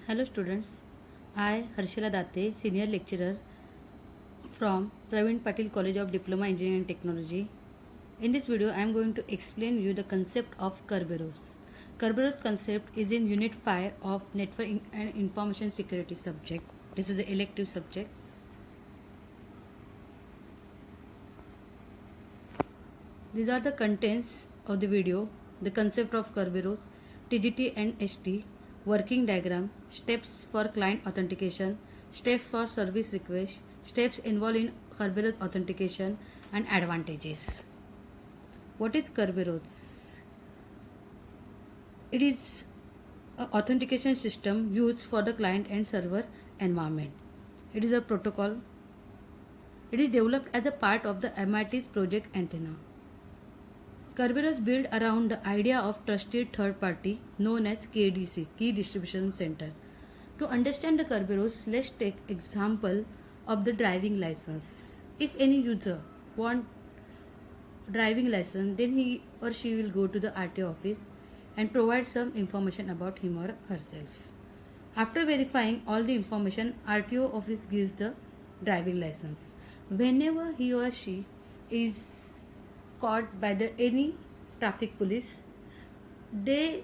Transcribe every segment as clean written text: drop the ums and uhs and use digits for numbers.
Hello students, I Harshila Date, Senior Lecturer from Praveen Patil College of Diploma Engineering and Technology. In this video, I am going to explain you the concept of Kerberos. Kerberos concept is in Unit 5 of Network and Information Security subject. This is an elective subject. These are the contents of the video, the concept of Kerberos, TGT and ST, working diagram, steps for client authentication, steps for service request, steps involved in Kerberos authentication, and advantages. What is Kerberos? It is an authentication system used for the client and server environment. It is a protocol. It is developed as a part of the MIT's Project Antenna. Kerberos built around the idea of trusted third party known as KDC, Key Distribution Center. To understand the Kerberos, let's take example of the driving license. If any user want driving license, then he or she will go to the RTO office and provide some information about him or herself. After verifying all the information, RTO office gives the driving license. Whenever he or she is caught by any traffic police, they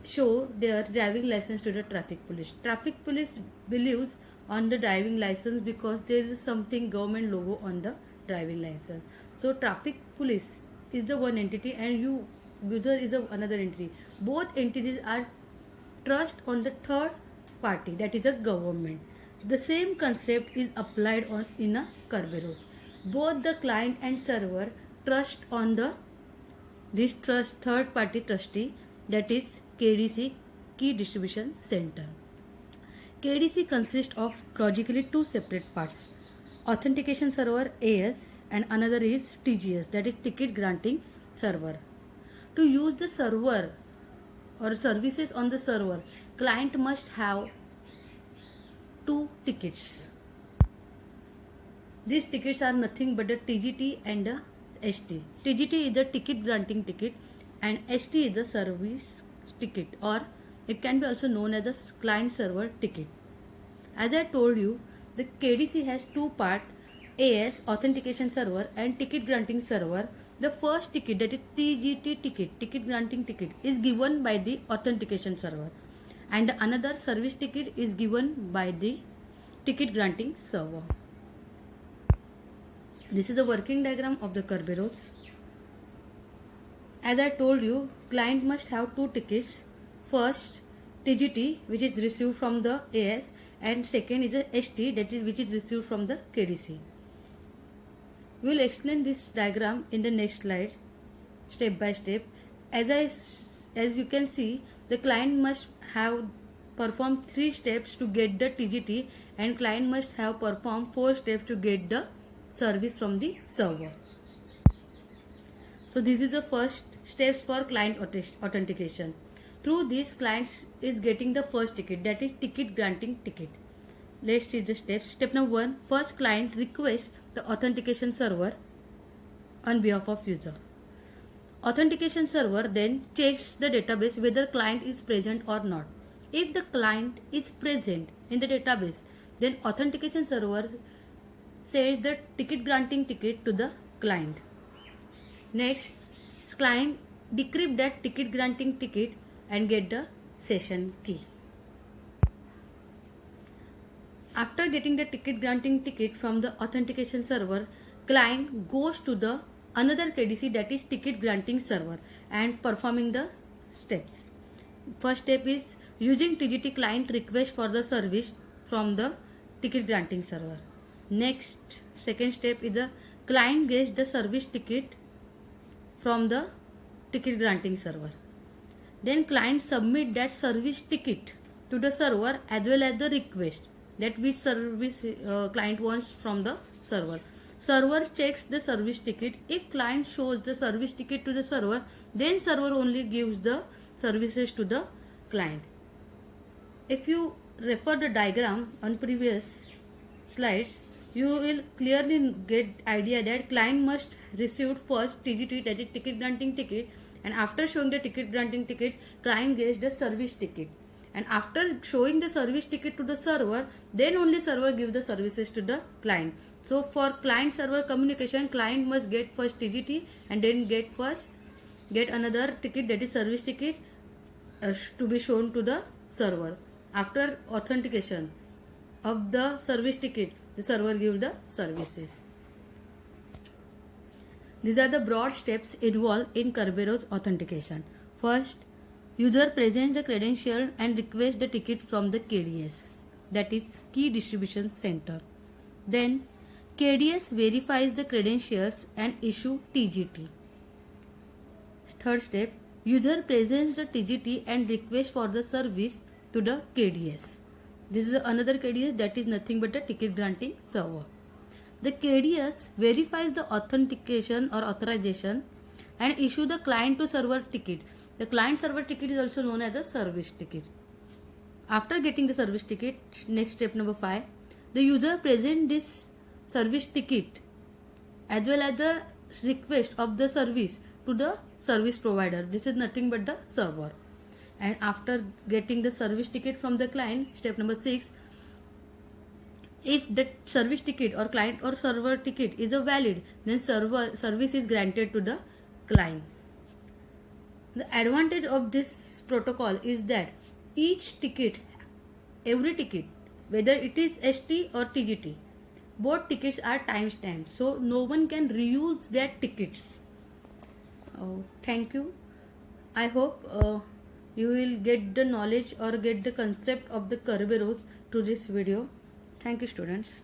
show their driving license to the traffic police. Traffic police believes on the driving license because there is something government logo on the driving license. So traffic police is the one entity and user is another entity. Both entities are trust on the third party, that is a government. The same concept is applied in a Kerberos. Both the client and server trust on this third party trustee, that is KDC, Key Distribution Center. KDC consists of logically two separate parts: authentication server AS and another is TGS, that is ticket granting server. To use the server or services on the server, client must have two tickets. These tickets are nothing but the TGT and the ST. TGT is the ticket granting ticket and ST is the service ticket, or it can be also known as a client server ticket. As I told you, the KDC has two parts: AS authentication server and ticket granting server. The first ticket, that is TGT ticket granting ticket, is given by the authentication server, and another service ticket is given by the ticket granting server. This is a working diagram of the Kerberos. As I told you, client must have two tickets. First, TGT, which is received from the AS, and second is a ST, that is which is received from the KDC. We will explain this diagram in the next slide, step by step. As you can see, the client must have performed 3 steps to get the TGT, and client must have performed 4 steps to get the service from the server. So this is the first steps for client authentication. Through this, client is getting the first ticket, that is ticket granting ticket. Let's see the steps. Step number 1. First, client requests the authentication server on behalf of user. Authentication server then checks the database whether client is present or not. If the client is present in the database, then authentication server sends the ticket granting ticket to the client. Next, client decrypt that ticket granting ticket and get the session key. After getting the ticket granting ticket from the authentication server, client goes to the another KDC, that is ticket granting server, and performing the steps. First step is using TGT client request for the service from the ticket granting server. Next, second step is the client gets the service ticket from the ticket granting server. Then client submit that service ticket to the server as well as the request, that which service client wants from the server. Server checks the service ticket. If client shows the service ticket to the server, then server only gives the services to the client. If you refer the diagram on previous slides, you will clearly get idea that client must receive first TGT, that is ticket granting ticket, and after showing the ticket granting ticket, client gets the service ticket. and after showing the service ticket to the server, then only server give the services to the client. So for client server communication, client must get first TGT and then get another ticket, that is service ticket, to be shown to the server. After authentication of the service ticket, the server give the services. These are the broad steps involved in Kerberos authentication. First, user presents the credential and requests the ticket from the KDS, that is Key Distribution Center. Then KDS verifies the credentials and issue TGT. Third step, user presents the TGT and requests for the service to the KDS. This is another KDS, that is nothing but a ticket granting server. The KDS verifies the authentication or authorization and issue the client to server ticket. The client server ticket is also known as a service ticket. After getting the service ticket, next step number 5, the user presents this service ticket as well as the request of the service to the service provider. This is nothing but the server. And after getting the service ticket from the client, step number 6, if the service ticket or client or server ticket is a valid, then service is granted to the client. The advantage of this protocol is that every ticket, whether it is ST or TGT, both tickets are time-stamped, so no one can reuse their tickets. Thank you. I hope you will get the knowledge or get the concept of the Kerberos through this video. Thank you, students.